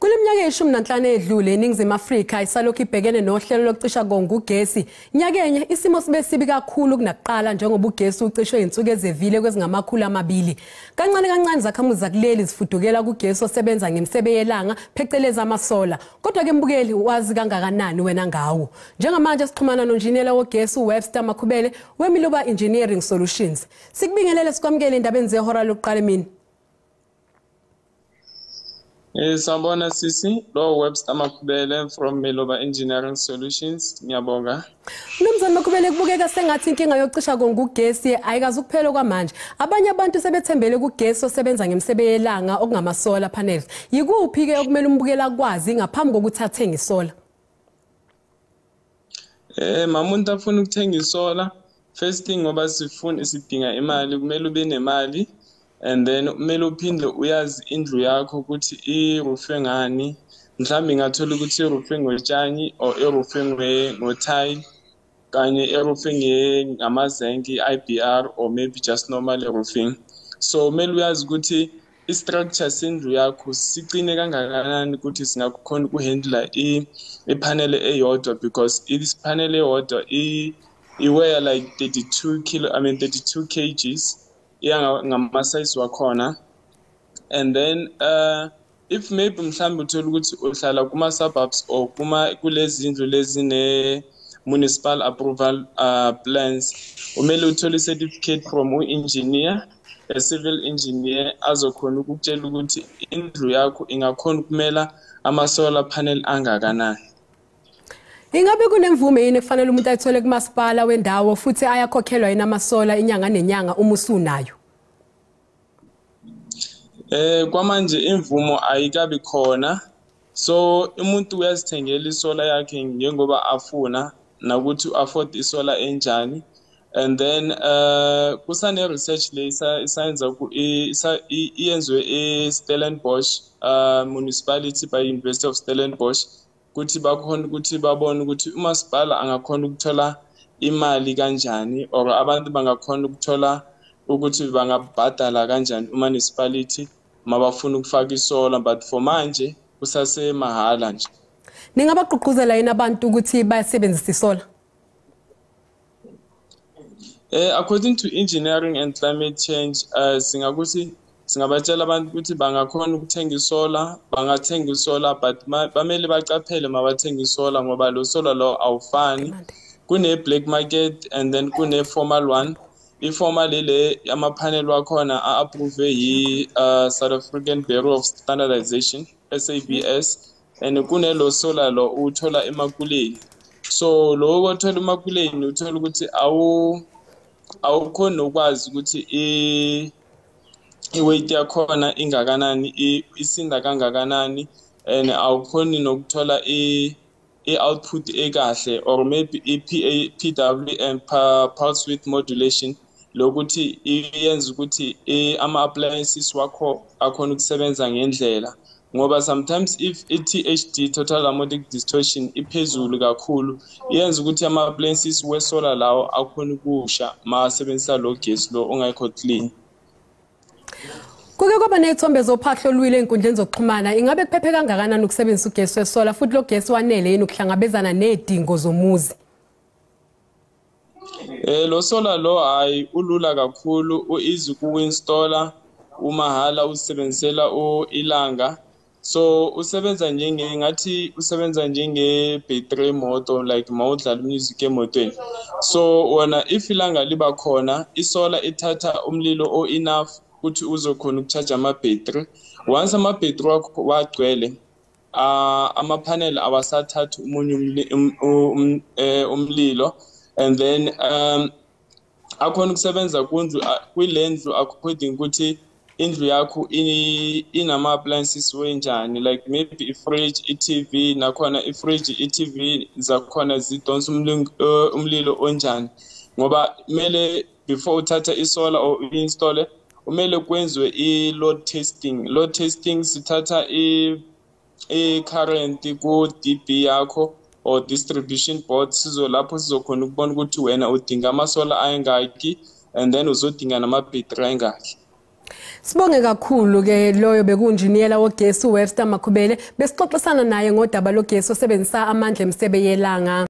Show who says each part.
Speaker 1: Kuleminyaka eyishumi nanhlanu edlule eNingizimu Afrika isalokhu ibhekene nohlelo lokucisha konga ugesi. Nyakenye isimo sibe sibi kakhulu kunakuqala njengoba ugesi ucishwe izinsuku ezevile kwezingamakhulu amabili. Kancane zakhamuzi zakuleli zifudukela kugesi osebenza ngemisebe yelanga pheceleza amasola. Kodwa-ke mbukeli wazi kangakanani wena ngawo. Njengamanje sixhumana nonjiniyela wogesi uWebster Makhubele weMeloba Engeneering Solutions. Sikubingelele sikwamukele indabeni zehora lokuqala emini.
Speaker 2: Sawubona sisi, lo Webster Makhubele from Meloba Engineering Solutions. Ngiyabonga.
Speaker 1: Mnumzane Makhubele, kubukeka sengathi inkinga yokucisha konga ugesi ayikazi kuphela kwamanje. Abanye abantu sebethembele kugesi osebenza ngemisebe yelanga okungamasolar panels. Yikuphi ke okumele umbukela kwazi ngaphambi kokuthi athenge isola?
Speaker 2: Mamuntu afuna ukuthenga isola, first thing ngoba sidinga imali, kumele ube nemali. And then kumele uphinde uyazi indlu yakho ukuthi iroofe ngani. Mhlawumbe ngathola ukuthi iroofe ngotshani or iroofe ngotile kanye iroofe ngamazenki IBR or maybe just normal roofing. So kumele uyazi ukuthi istructure sendlu yakho sicine kangakanani ukuthi singakhona ukuhandle ipanel eyodwa, because this panel eyodwa iweigh like 32 kgs. Ngama-size wakhona. And then if maybe mhlawumbe uthola ukuthi uhlala kuma-suburbs or kulezi ndlu lezi ne-municipal approval plans, umele uthole i-certificate from u-engineer, a civil engineer, azokhona ukutshela ukuthi indlu yakho ingakhona ukumela ama-solar panel angakanani.
Speaker 1: Ingabe kunemvume yini kufanele umuntu ayithole kumasipala wendawo futhi ayakhokhelwa yini amasola inyanga nenyanga uma usunayo?
Speaker 2: Kwamanje imvumo ayikabi khona. So umuntu uyazithengela isola yakhe njengoba afuna nakuthi afford isola enjani. And then kusane research le isayenza iyenzwe eStellenbosch municipality by University of Stellenbosch. Ukuthi bakhona ukuthi babone ukuthi umasipala angakhona ukuthola imali kanjani or abantu bangakhona ukuthola ukuthi bangabhadala kanjani municipality mabafuna ukufaka isola, but for manje kusase mahala nje.
Speaker 1: Ningabagqugquzela yini abantu ukuthi bayasebenzisa isola?
Speaker 2: According to engineering and climate change, singabatshela abantu ukuthi bangakhona ukuthenga isola, bangathenga isola, but bamele baqaphele mabathenga isola ngoba lo sola lo awufani. Kune black market and then kune formal one. I-formal le ama-panel wakhona a-approve yi South African Bureau of Standardization, SABC, and kune lo sola lo uthola emakuleni. So lo othola emakuleni uthola ukuthi awukhona ukwazi ukuthi iweight yakhona ingakanani, isinda kangakanani, and awukhoni nokuthola i-output ekahle or maybe PWM, pulse width modulation, lokuthi iyenza ukuthi ama-appliances wakho akhona ukusebenza ngendlela. Ngoba sometimes if i-THD, total harmonic distortion, iphezulu kakhulu, iyenza ukuthi ama-appliances wesola lawo akhona ukusha masebenzisa lo gesi lo ongekho clean.
Speaker 1: Kuke kwaba nezithombe zophahlo olwile enkundleni zokuxhumana, ingabe kuphephe kangakanani ukusebenzisa ugesi wesola futhi lo gesi wanele yini ukuhlangabezana nezidingo zomuzi?
Speaker 2: Lo sola lo hayi ulula kakhulu, ueasy ukuinstalla, umahala, usebenzisela ilanga. So usebenza usebenza njenge battery motor, like mawudlala music emotweni. So wona if ilanga liba khona, isola ithatha umlilo enough ukuthi uzokhona ukucharge ama-battery. Once ama-battery wakho wagcwele, ama-panel awasathatha umlilo, and then akhona ukusebenza kwile ndlu according ukuthi indlu yakho inama-appliances wenjani, like maybe i-fridge, i-TV, nakhona i-fridge, i-TV zakhona zidonsa umlilo onjani. Ngoba mele before uthatha isola or uinstall, umele kwenziwe i-load testing. Load testing sithatha i-current ku-DB yakho or distribution board, lapho sizokhona ukubona ukuthi wena udinga amasola ayingaki and then uzodinga nama-battery ayingaki.
Speaker 1: Sibonge kakhulu ke loyo bekunjiniyela wogesi uWebster Makhubele besixoxisana naye ngodaba logesi osebenzisa amandla emsebe yelanga.